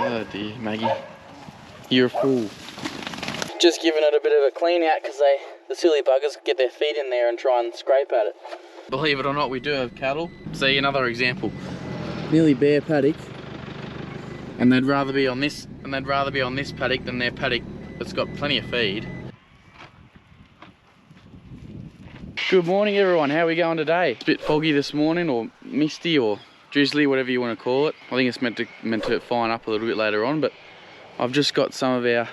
Oh dear, Maggie. You're a fool. Just giving it a bit of a clean out because the silly buggers get their feet in there and try and scrape at it. Believe it or not, we do have cattle. See, another example. Nearly bare paddock. And they'd rather be on this paddock than their paddock that's got plenty of feed. Good morning everyone, how are we going today? It's a bit foggy this morning, or misty, or drizzly, whatever you want to call it. I think it's meant to fine up a little bit later on, but I've just got some of our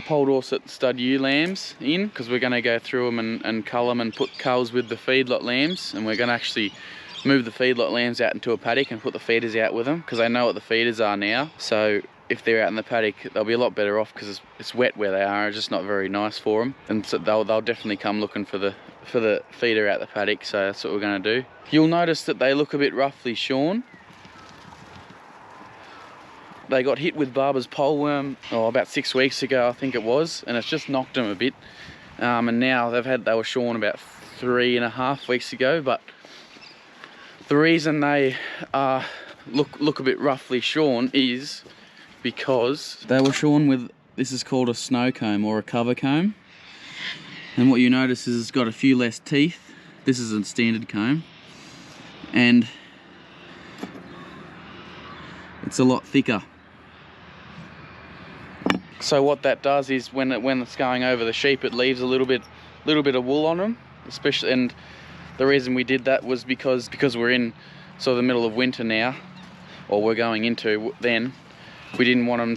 Poll Dorset stud ewe lambs in, because we're going to go through them and cull them and put culls with the feedlot lambs, and we're going to actually move the feedlot lambs out into a paddock and put the feeders out with them, because they know what the feeders are now. So if they're out in the paddock, they'll be a lot better off, because it's wet where they are. It's just not very nice for them, and so they'll definitely come looking for the feeder out the paddock. So that's what we're going to do. You'll notice that they look a bit roughly shorn. They got hit with Barber's pole worm about 6 weeks ago, I think it was, and it's just knocked them a bit. And now they were shorn about 3.5 weeks ago. But the reason they look a bit roughly shorn is because they were shorn with, this is called a snow comb or a cover comb. And what you notice is it's got a few less teeth. This is a standard comb, and it's a lot thicker. So what that does is when it's going over the sheep, it leaves a little bit of wool on them, especially. And the reason we did that was because we're in sort of the middle of winter now, or we're going into then. We didn't want them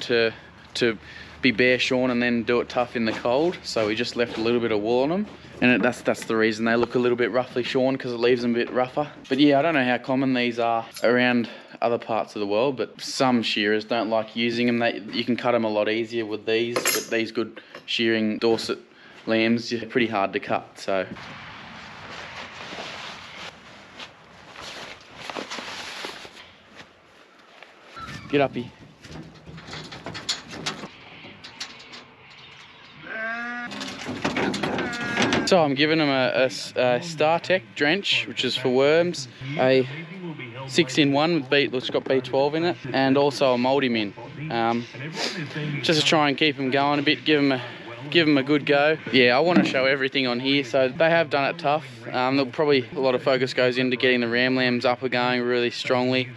to be bare shorn and then do it tough in the cold, so we just left a little bit of wool on them, and that's the reason they look a little bit roughly shorn, because it leaves them a bit rougher. But yeah, I don't know how common these are around other parts of the world, but some shearers don't like using them. You can cut them a lot easier with these, but these good shearing Dorset lambs are pretty hard to cut. So get up here. So I'm giving them a StarTech drench, which is for worms, a 6-in-1 which got B12 in it, and also a multi-min, just to try and keep them going a bit, give them a good go. Yeah, I want to show everything on here. So they have done it tough. There'll probably a lot of focus goes into getting the ram lambs up and going really strongly,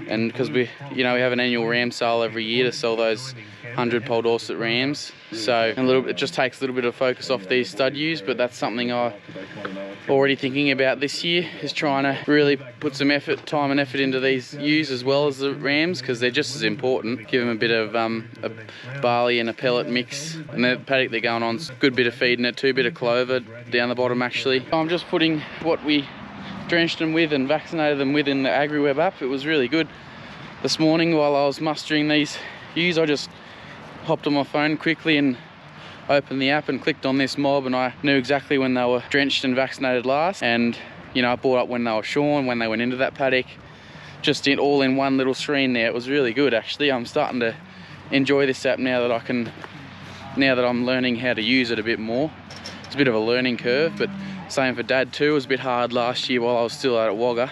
and because we have an annual ram sale every year to sell those 100 Poll Dorset rams, so it just takes a little bit of focus off these stud ewes. But that's something I'm already thinking about this year, is trying to really put some time and effort into these ewes as well as the rams, because they're just as important. Give them a bit of a barley and a pellet mix, and the paddock they're going on's a good bit of feed in it too, bit of clover down the bottom actually. I'm just putting what we drenched them with and vaccinated them with in the AgriWeb app. It was really good. This morning while I was mustering these ewes, I just hopped on my phone quickly and opened the app and clicked on this mob, and I knew exactly when they were drenched and vaccinated last, and I brought up when they were shorn, when they went into that paddock, just all in one little screen there. It was really good actually. I'm starting to enjoy this app now that I'm learning how to use it a bit more. It's a bit of a learning curve, but same for Dad too. It was a bit hard last year while I was still out at Wagga.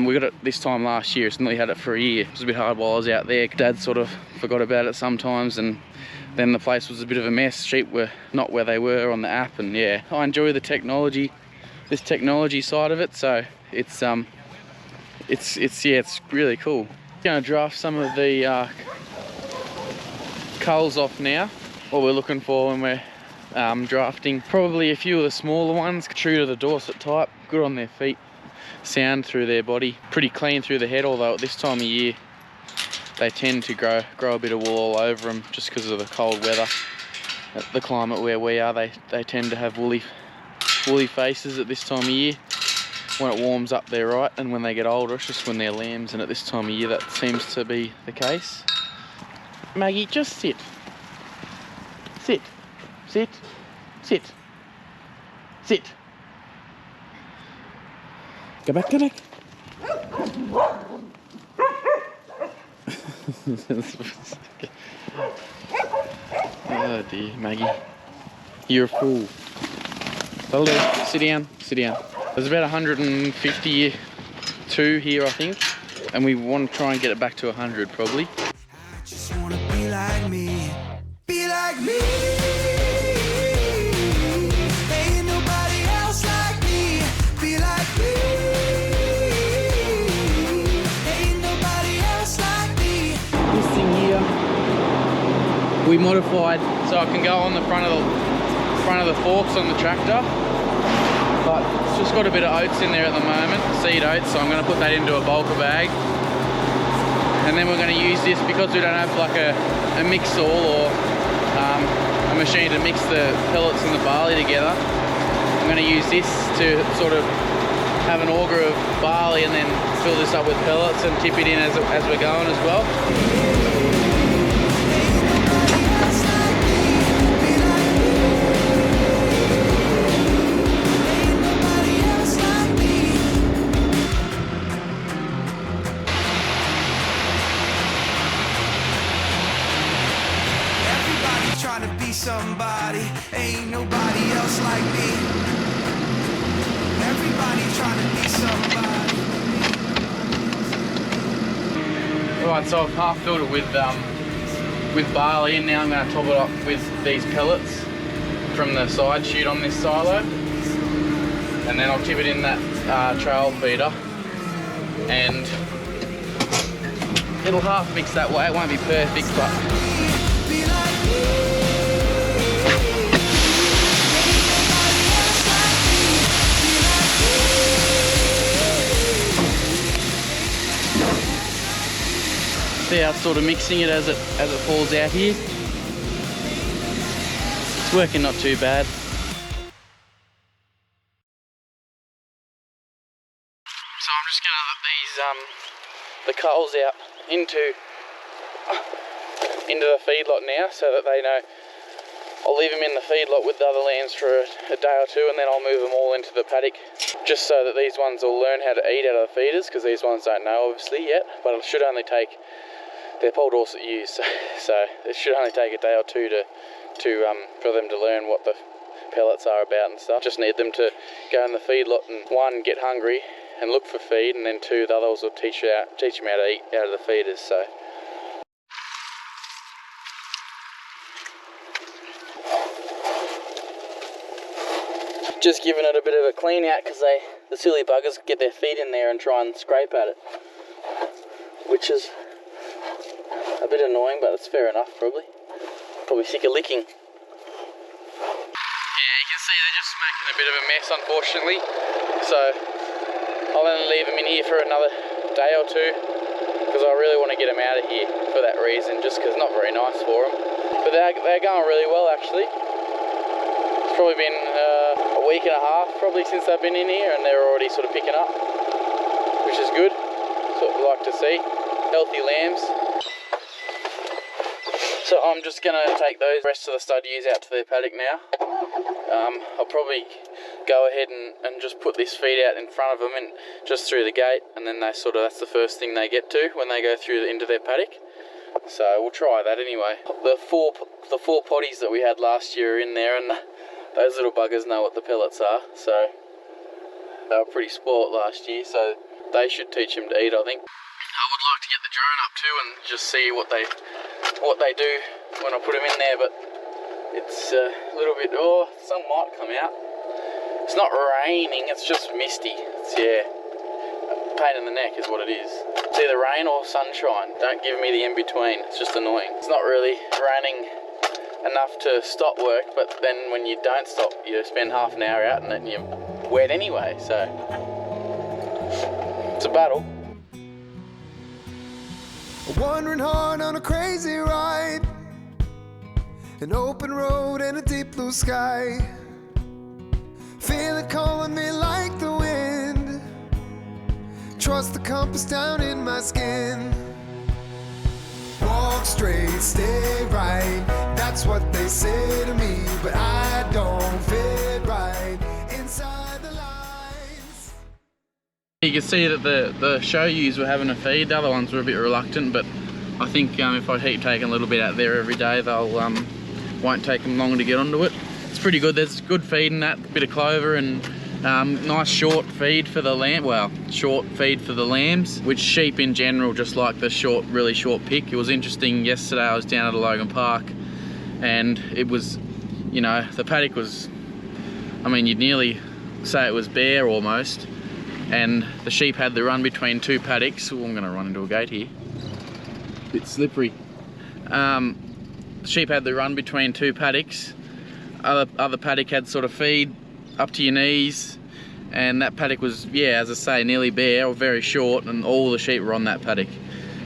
We got it this time last year. It's nearly had it for a year. It was a bit hard while I was out there. Dad sort of forgot about it sometimes, and then the place was a bit of a mess. Sheep were not where they were on the app, and yeah, I enjoy the technology, this technology side of it. So it's really cool. Going to draft some of the culls off now. What we're looking for when we're drafting, probably a few of the smaller ones, true to the Dorset type, good on their feet, sound through their body, pretty clean through the head, although at this time of year they tend to grow a bit of wool all over them just because of the cold weather. At the climate where we are, they tend to have woolly faces at this time of year. When it warms up they're right, and when they get older, it's just when they're lambs, and at this time of year that seems to be the case. Maggie, just sit. Sit. Sit. Sit. Sit. Go back, go back. Oh dear, Maggie. You're a fool. That'll do. Sit down, sit down. There's about 152 here, I think, and we want to try and get it back to 100 probably. Just wanna be like me. Be like me. Ain't nobody else like me. Be like me. Ain't nobody else like me. This thing here we modified so I can go on the front of the forks on the tractor, but it's just got a bit of oats in there at the moment, seed oats, so I'm going to put that into a bulker bag, and then we're going to use this because we don't have like a mix saw or a machine to mix the pellets and the barley together. I'm going to use this to sort of have an auger of barley and then fill this up with pellets and tip it in as we're going as well. Somebody, ain't nobody else like me. Everybody trying to be somebody. Right, so I've half filled it with barley, and now I'm going to top it up with these pellets from the side chute on this silo, and then I'll tip it in that trail feeder, and it'll half mix that way. It won't be perfect, but see how it's sort of mixing it as it falls out here. It's working not too bad. So I'm just gonna let these the coals out into the feedlot now, so that they know. I'll leave them in the feedlot with the other lambs for a day or two, and then I'll move them all into the paddock, just so that these ones will learn how to eat out of the feeders, because these ones don't know obviously yet, but it should only take, they're Poll Dorset ewes, so it should only take a day or two for them to learn what the pellets are about and stuff. Just need them to go in the feedlot and one, get hungry and look for feed, and then two, the others will teach them how to eat out of the feeders. So just giving it a bit of a clean out, because the silly buggers get their feet in there and try and scrape at it, which is a bit annoying, but it's fair enough. Probably sick of licking. Yeah, you can see they're just making a bit of a mess, unfortunately, so I'll only leave them in here for another day or two, because I really want to get them out of here for that reason, just because it's not very nice for them. But they're going really well, actually. It's probably been a week and a half probably since they've been in here, and they're already sort of picking up, which is good. That's what we like to see, healthy lambs. So I'm just going to take those rest of the stud ewes out to their paddock now. I'll probably go ahead and just put this feed out in front of them and just through the gate, and then that's the first thing they get to when they go through into their paddock. So we'll try that anyway. The four potties that we had last year are in there, and those little buggers know what the pellets are, so they were pretty spoilt last year, so they should teach them to eat, I think. I would like to get the drone up too and just see what they do when I put them in there, but it's a little bit, sun might come out. It's not raining, it's just misty. It's, yeah, pain in the neck is what it is. It's either rain or sunshine. Don't give me the in-between, it's just annoying. It's not really raining enough to stop work, but then when you don't stop, you spend half an hour out and then you're wet anyway, so it's a battle. Wandering hard on a crazy ride, an open road and a deep blue sky. Feel it calling me like the wind. Trust the compass down in my skin. Walk straight, stay right. That's what they say to me, but I don't fit right inside the lines. You can see that the show ewes were having a feed. The other ones were a bit reluctant, but I think if I keep taking a little bit out there every day, they'll won't take them long to get onto it. It's pretty good. There's good feed in that, bit of clover and Nice short feed for the lamb, well, short feed for the lambs, which sheep in general just like the short, really short pick. It was interesting, yesterday I was down at Logan Park and it was, you know, the paddock was, I mean, you'd nearly say it was bare almost, and the sheep had the run between two paddocks. Oh, I'm gonna run into a gate here. Bit slippery. The sheep had the run between two paddocks. Other paddock had sort of feed up to your knees, and that paddock was, yeah, as I say, nearly bare or very short, and all the sheep were on that paddock.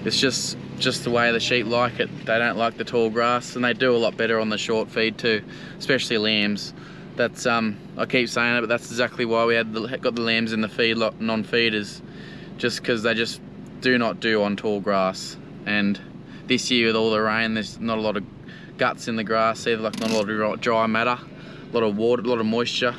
It's just the way the sheep like it. They don't like the tall grass, and they do a lot better on the short feed too, especially lambs. That's I keep saying it, but that's exactly why we got the lambs in the feedlot, non-feeders, just because they just do not do on tall grass. And this year with all the rain, there's not a lot of guts in the grass either, like not a lot of dry matter, a lot of water, a lot of moisture.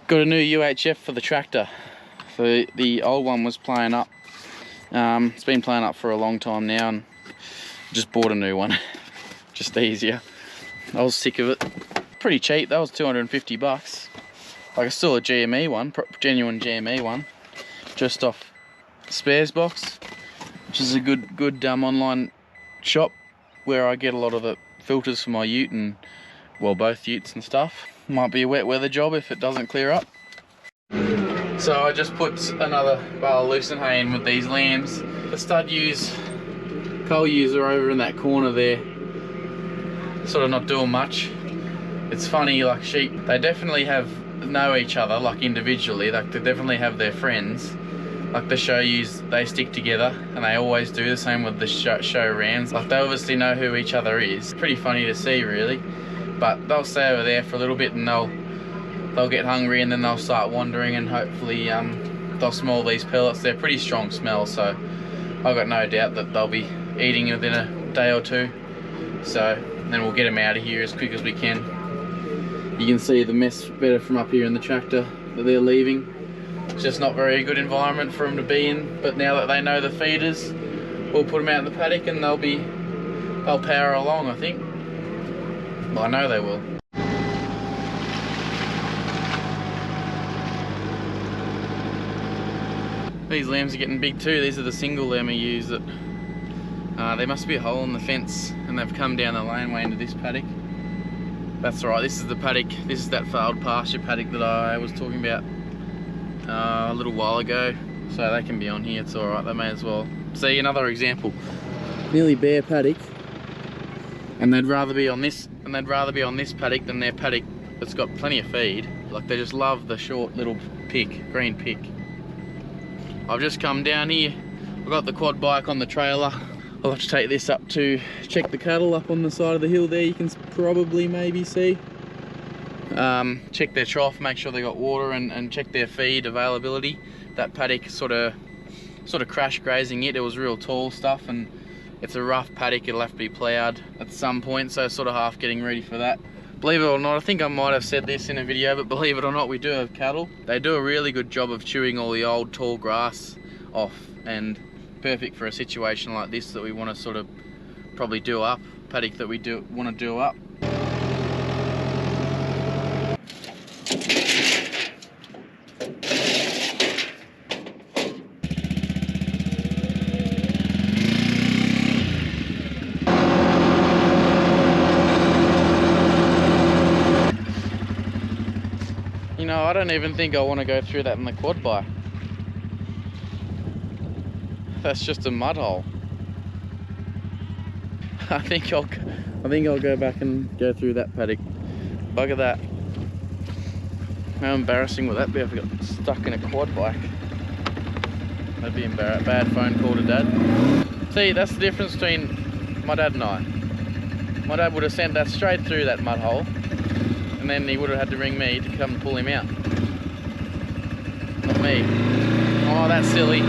Got a new UHF for the tractor. So the old one was playing up. It's been playing up for a long time now, and just bought a new one. Just easier. I was sick of it. Pretty cheap, that was 250 bucks. Like, it's still a GME one, genuine GME one, just off Spares Box, which is a good online shop where I get a lot of the filters for my ute and, well, both utes and stuff. Might be a wet weather job if it doesn't clear up. So I just put another bale of lucerne hay in with these lambs. The stud coal ewes are over in that corner there, sort of not doing much. It's funny, like sheep, they definitely know each other, like individually, like they definitely have their friends. Like the show ewes, they stick together, and they always do the same with the show rams. Like they obviously know who each other is. Pretty funny to see, really. But they'll stay over there for a little bit, and they'll get hungry, and then they'll start wandering, and hopefully they'll smell these pellets. They're pretty strong smell, so I've got no doubt that they'll be eating within a day or two. So then we'll get them out of here as quick as we can. You can see the mess better from up here in the tractor that they're leaving. It's just not very good environment for them to be in, but now that they know the feeders, we'll put them out in the paddock and they'll power along, I think. Well, I know they will. These lambs are getting big too. These are the single lamb ewes that there must be a hole in the fence, and they've come down the laneway into this paddock. That's right, this is the paddock. This is that failed pasture paddock that I was talking about a little while ago. So they can be on here, it's alright, they may as well. See, another example. Nearly bare paddock, and they'd rather be on this paddock than their paddock that's got plenty of feed. Like, they just love the short little pick, green pick. I've just come down here, I've got the quad bike on the trailer. I'll have to take this up to check the cattle up on the side of the hill there. You can probably maybe see. Check their trough, make sure they got water, and check their feed availability. That paddock sort of crash grazing it. It was real tall stuff, and it's a rough paddock. It'll have to be ploughed at some point, so sort of half getting ready for that. Believe it or not, I think I might have said this in a video, but believe it or not, we do have cattle. They do a really good job of chewing all the old tall grass off, and perfect for a situation like this that we want to sort of probably do up, paddock that we want to do up. You know, I don't even think I want to go through that in the quad bike. That's just a mud hole. I think I'll go back and go through that paddock. Bugger that. How embarrassing would that be if I got stuck in a quad bike? That'd be embarrassing. Bad phone call to Dad. See, that's the difference between my dad and I. My dad would have sent that straight through that mud hole, and then he would have had to ring me to come and pull him out. Not me. Oh, that's silly.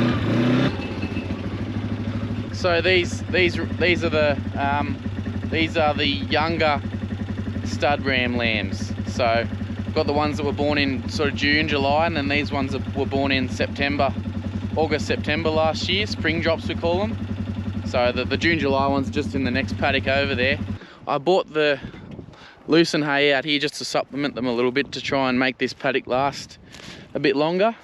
So these are the younger stud ram lambs. So got the ones that were born in sort of June, July, and then these ones that were born in September, August, September last year, spring drops we call them. So the June, July ones are just in the next paddock over there. I bought the lucerne hay out here just to supplement them a little bit to try and make this paddock last a bit longer.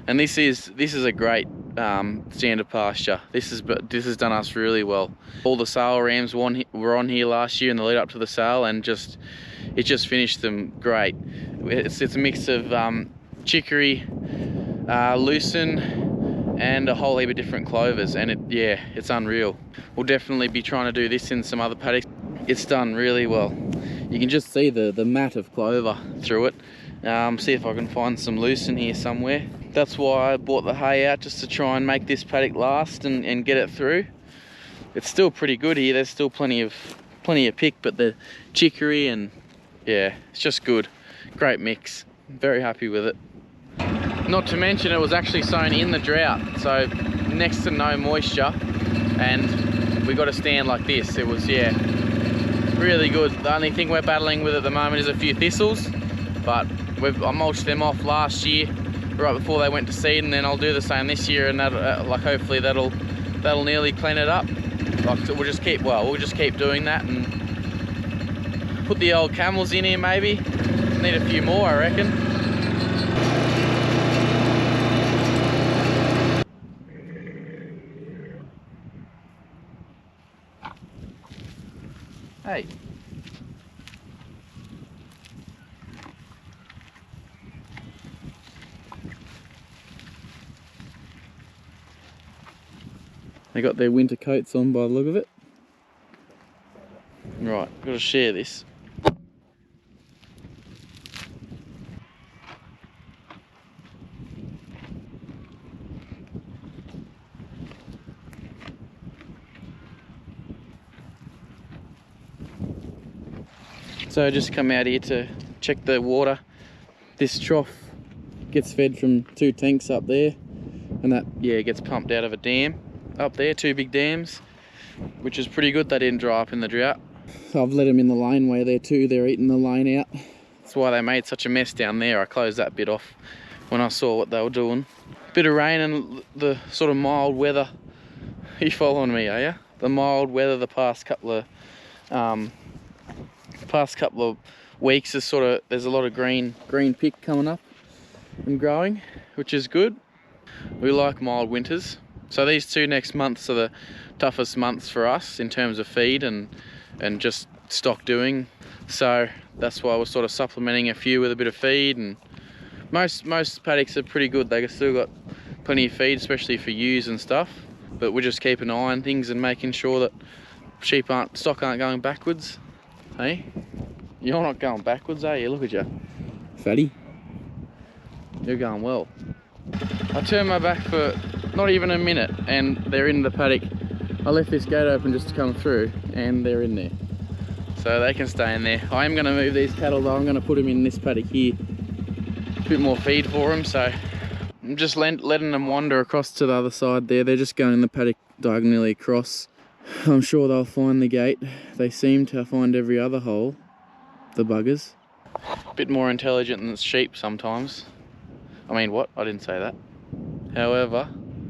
And this is a great standard pasture. This has done us really well. All the sale rams were on here last year in the lead up to the sale, and it just finished them great. It's a mix of chicory, lucerne, and a whole heap of different clovers, and it's unreal. We'll definitely be trying to do this in some other paddocks. It's done really well. You can just see the mat of clover through it. See if I can find some lucerne here somewhere. That's why I bought the hay out, just to try and make this paddock last and get it through. It's still pretty good here. There's still plenty of pick, but the chicory and it's just good. Great mix. I'm very happy with it. Not to mention it was actually sown in the drought, so next to no moisture, and we got a stand like this. It was really good. The only thing we're battling with at the moment is a few thistles, but I mulched them off last year right before they went to seed, and then I'll do the same this year, and that hopefully that'll nearly clean it up. We'll just keep doing that and put the old camels in here maybe. Need a few more, I reckon. Hey. They got their winter coats on by the look of it. Right, got to share this. So I just come out here to check the water. This trough gets fed from 2 tanks up there, and that gets pumped out of a dam up there, 2 big dams, which is pretty good. They didn't dry up in the drought. I've let them in the laneway there too. They're eating the lane out. That's why they made such a mess down there. I closed that bit off when I saw what they were doing. Bit of rain and the sort of mild weather. Are you following me, are you? The mild weather the past couple of weeks is there's a lot of green pick coming up and growing, which is good. We like mild winters. So these 2 next months are the toughest months for us in terms of feed and just stock doing. So that's why we're sort of supplementing a few with a bit of feed, and most paddocks are pretty good. They've still got plenty of feed, especially for ewes and stuff. But we just keep an eye on things and making sure that stock aren't going backwards. Hey, you're not going backwards, are you? Look at you, fatty. You're going well. I turned my back for not even a minute and they're in the paddock. I left this gate open just to come through and they're in there. So they can stay in there. I am going to move these cattle though. I'm going to put them in this paddock here. A bit more feed for them, so I'm just letting them wander across to the other side there. They're just going in the paddock diagonally across. I'm sure they'll find the gate. They seem to find every other hole, the buggers. A bit more intelligent than sheep sometimes. I mean, what? I didn't say that. However,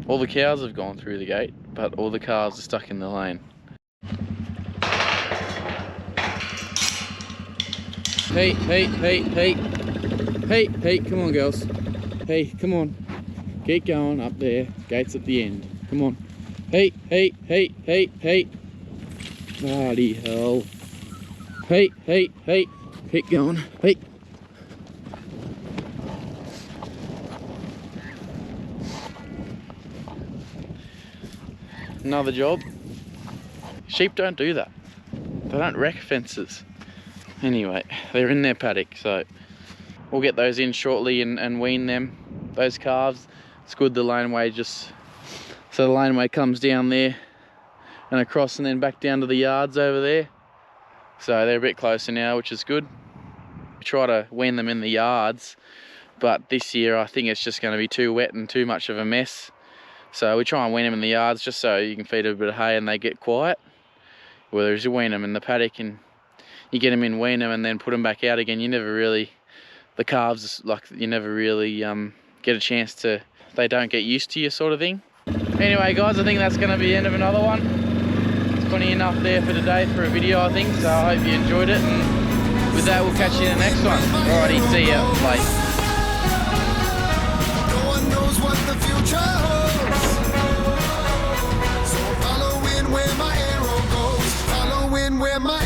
all the cows have gone through the gate, but all the cars are stuck in the lane. Hey, hey, hey, hey. Hey, hey, come on girls. Hey, come on. Keep going up there. Gate's at the end. Come on. Hey, hey, hey, hey, hey. Bloody hell. Hey, hey, hey. Keep going. Hey. Another job. Sheep don't do that. They don't wreck fences. Anyway, they're in their paddock, so we'll get those in shortly and wean them. Those calves, it's good the laneway so the laneway comes down there and across and then back down to the yards over there. So they're a bit closer now, which is good. We try to wean them in the yards, but this year I think it's just going to be too wet and too much of a mess. So we try and wean them in the yards just so you can feed them a bit of hay and they get quiet. Whereas you wean them in the paddock and you get them in, wean them and then put them back out again, you never really the calves, like, you never really get a chance to, they don't get used to you, sort of thing. Anyway guys, I think that's going to be the end of another one. It's plenty enough there for today for a video, I think, so I hope you enjoyed it, and with that we'll catch you in the next one. Alrighty, see ya, bye. No one knows what the future holds. So following where my arrow goes, following where my